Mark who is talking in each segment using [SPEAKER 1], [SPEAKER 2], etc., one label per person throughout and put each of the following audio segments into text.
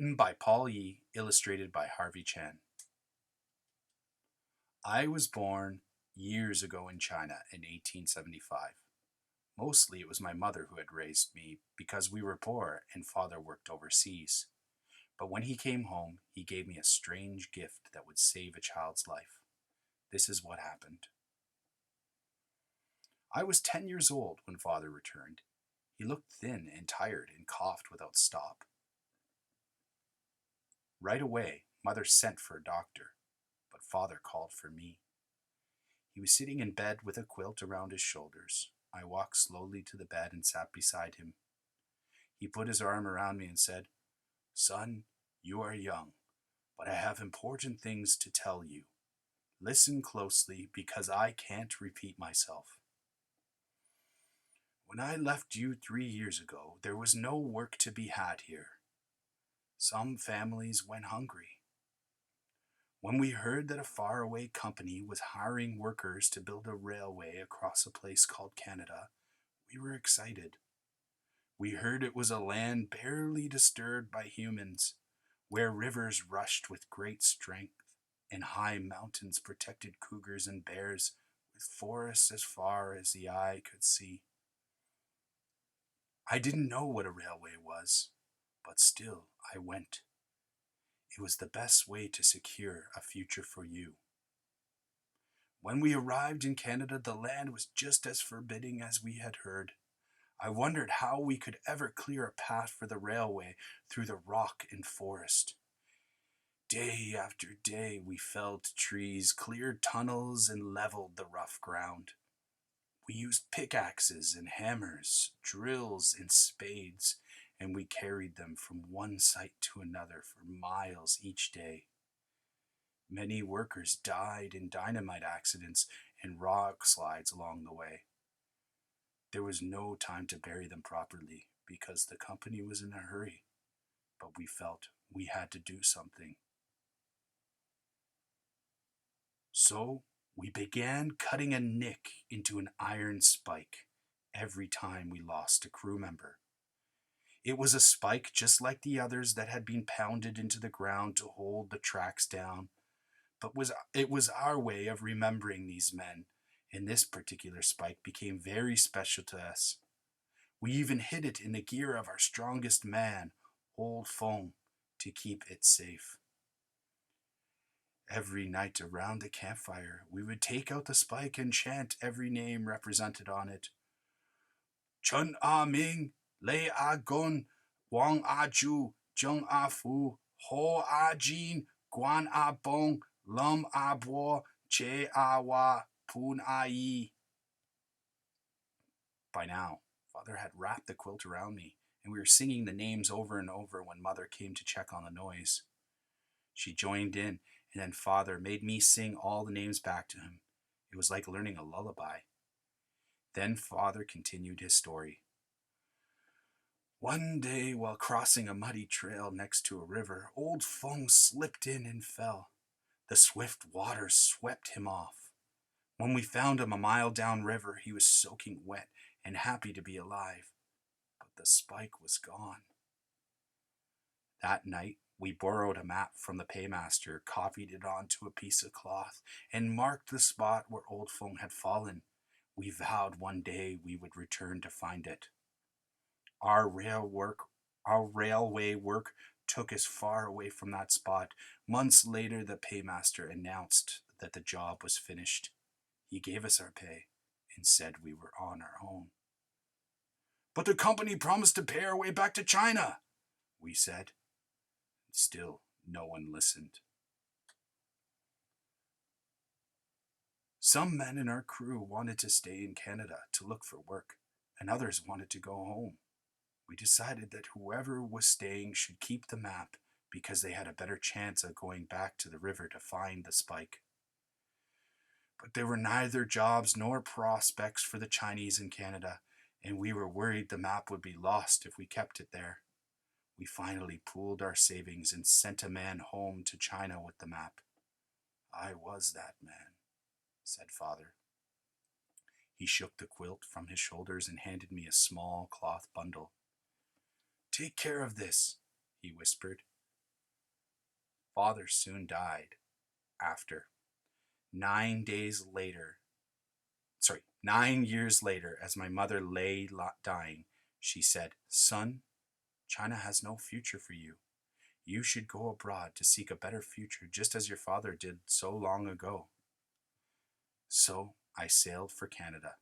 [SPEAKER 1] Written by Paul Yee, illustrated by Harvey Chan. I was born years ago in China in 1875. Mostly it was my mother who had raised me because we were poor and father worked overseas. But when he came home, he gave me a strange gift that would save a child's life. This is what happened. I was 10 years old when father returned. He looked thin and tired and coughed without stop. Right away, mother sent for a doctor, but father called for me. He was sitting in bed with a quilt around his shoulders. I walked slowly to the bed and sat beside him. He put his arm around me and said, "Son, you are young, but I have important things to tell you. Listen closely because I can't repeat myself. When I left you 3 years ago, there was no work to be had here. Some families went hungry. When we heard that a faraway company was hiring workers to build a railway across a place called Canada, we were excited. We heard it was a land barely disturbed by humans, where rivers rushed with great strength, and high mountains protected cougars and bears, with forests as far as the eye could see. I didn't know what a railway was, but still I went. It was the best way to secure a future for you. When we arrived in Canada, the land was just as forbidding as we had heard. I wondered how we could ever clear a path for the railway through the rock and forest. Day after day, we felled trees, cleared tunnels, and leveled the rough ground. We used pickaxes and hammers, drills and spades, and we carried them from one site to another for miles each day. Many workers died in dynamite accidents and rock slides along the way. There was no time to bury them properly because the company was in a hurry, but we felt we had to do something. So we began cutting a nick into an iron spike every time we lost a crew member. It was a spike just like the others that had been pounded into the ground to hold the tracks down, but it was our way of remembering these men, and this particular spike became very special to us. We even hid it in the gear of our strongest man, Old Fong, to keep it safe. Every night around the campfire, we would take out the spike and chant every name represented on it. Chun Ah Ming, Lei Ah Gun, Wang Ah Ju, Zheng Ah Fu, Ho Ah Jin, Guan Ah Bong, Lum Ah Bo, Che Ah Wa, Poon Ah Yi. By now, father had wrapped the quilt around me, and we were singing the names over and over when mother came to check on the noise. She joined in, and then father made me sing all the names back to him. It was like learning a lullaby. Then father continued his story. One day, while crossing a muddy trail next to a river, old Feng slipped in and fell. The swift waters swept him off. When we found him a mile downriver, he was soaking wet and happy to be alive, but the spike was gone. That night, we borrowed a map from the paymaster, copied it onto a piece of cloth, and marked the spot where old Feng had fallen. We vowed one day we would return to find it. Our rail work, our railway work took us far away from that spot. Months later, the paymaster announced that the job was finished. He gave us our pay and said we were on our own. But the company promised to pay our way back to China, we said. Still, no one listened. Some men in our crew wanted to stay in Canada to look for work, and others wanted to go home. We decided that whoever was staying should keep the map because they had a better chance of going back to the river to find the spike. But there were neither jobs nor prospects for the Chinese in Canada, and we were worried the map would be lost if we kept it there. We finally pooled our savings and sent a man home to China with the map. I was that man, said father. He shook the quilt from his shoulders and handed me a small cloth bundle. Take care of this, he whispered. father soon died after. 9 days later, 9 years later, as my mother lay dying, she said, "Son, China has no future for you. You should go abroad to seek a better future, just as your father did so long ago." So I sailed for Canada.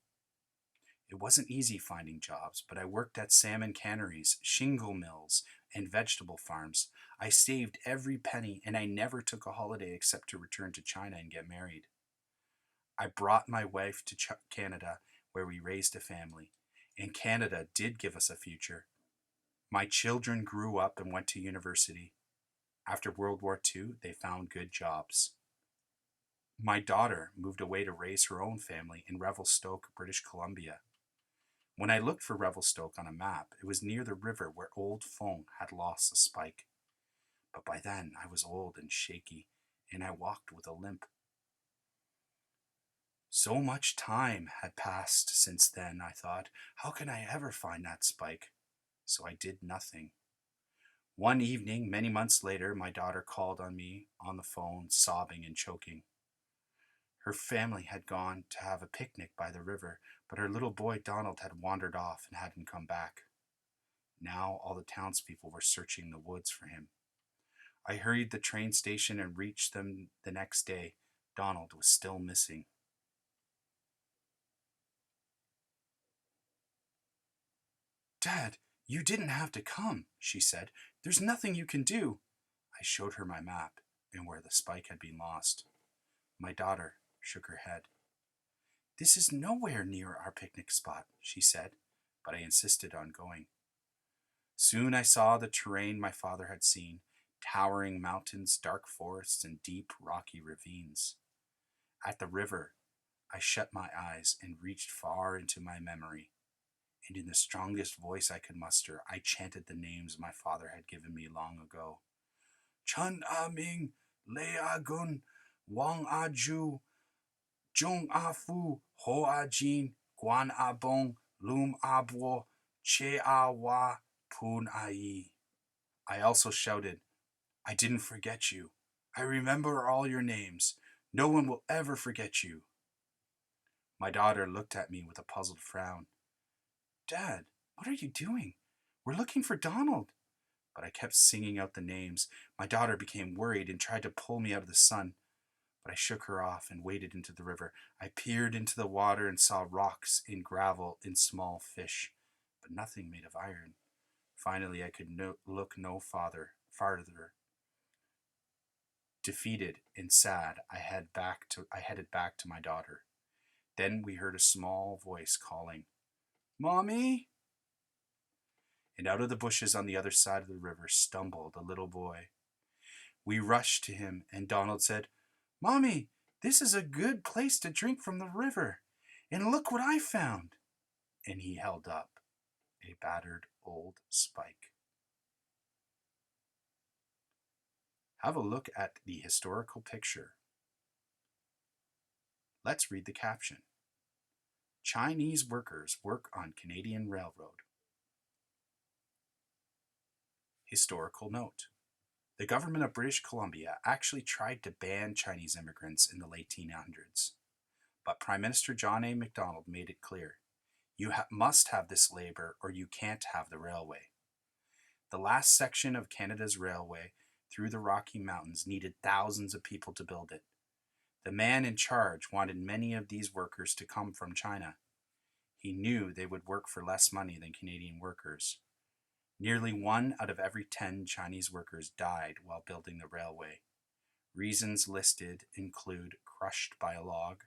[SPEAKER 1] It wasn't easy finding jobs, but I worked at salmon canneries, shingle mills, and vegetable farms. I saved every penny, and I never took a holiday except to return to China and get married. I brought my wife to Canada, where we raised a family, and Canada did give us a future. My children grew up and went to university. After World War II, they found good jobs. My daughter moved away to raise her own family in Revelstoke, British Columbia. When I looked for Revelstoke on a map, it was near the river where old Fong had lost a spike. But by then I was old and shaky, and I walked with a limp. So much time had passed since then, I thought. How can I ever find that spike? So I did nothing. One evening, many months later, my daughter called on me on the phone, sobbing and choking. Her family had gone to have a picnic by the river, but her little boy Donald had wandered off and hadn't come back. Now all the townspeople were searching the woods for him. I hurried the train station and reached them the next day. Donald was still missing. "Dad, you didn't have to come," she said. "There's nothing you can do." I showed her my map and where the spike had been lost. My daughter shook her head. "This is nowhere near our picnic spot," she said, but I insisted on going. Soon I saw the terrain my father had seen: towering mountains, dark forests, and deep, rocky ravines. At the river, I shut my eyes and reached far into my memory, and in the strongest voice I could muster, I chanted the names my father had given me long ago. Chun A Ming, Lei A Gun, Wang A Ju, Zhong A Fu, Ho A Jin, Guan A Bong, Lum A Bo, Che A Wa, Pun A Yi. I also shouted, "I didn't forget you. I remember all your names. No one will ever forget you." My daughter looked at me with a puzzled frown. "Dad, what are you doing? We're looking for Donald." But I kept singing out the names. My daughter became worried and tried to pull me out of the sun, but I shook her off and waded into the river. I peered into the water and saw rocks and gravel and small fish, but nothing made of iron. Finally, I could look no farther. Defeated and sad, I headed back to my daughter. Then we heard a small voice calling, "Mommy?" And out of the bushes on the other side of the river stumbled a little boy. We rushed to him, and Donald said, "Mommy, this is a good place to drink from the river. And look what I found." And he held up a battered old spike. Have a look at the historical picture. Let's read the caption. Chinese workers work on Canadian Railroad. Historical note. The government of British Columbia actually tried to ban Chinese immigrants in the late 1800s, but Prime Minister John A. Macdonald made it clear, you must have this labor or you can't have the railway. The last section of Canada's railway through the Rocky Mountains needed thousands of people to build it. The man in charge wanted many of these workers to come from China. He knew they would work for less money than Canadian workers. Nearly 1 out of every 10 Chinese workers died while building the railway. Reasons listed include crushed by a log,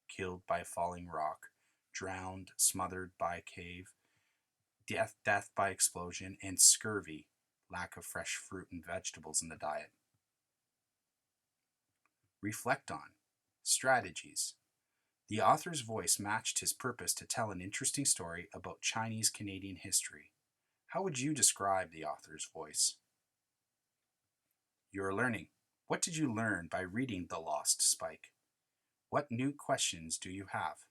[SPEAKER 1] killed by a falling rock, drowned, smothered by a cave, death by explosion, and scurvy, lack of fresh fruit and vegetables in the diet. Reflect on strategies. The author's voice matched his purpose to tell an interesting story about Chinese Canadian history. How would you describe the author's voice? You're learning. What did you learn by reading The Lost Spike? What new questions do you have?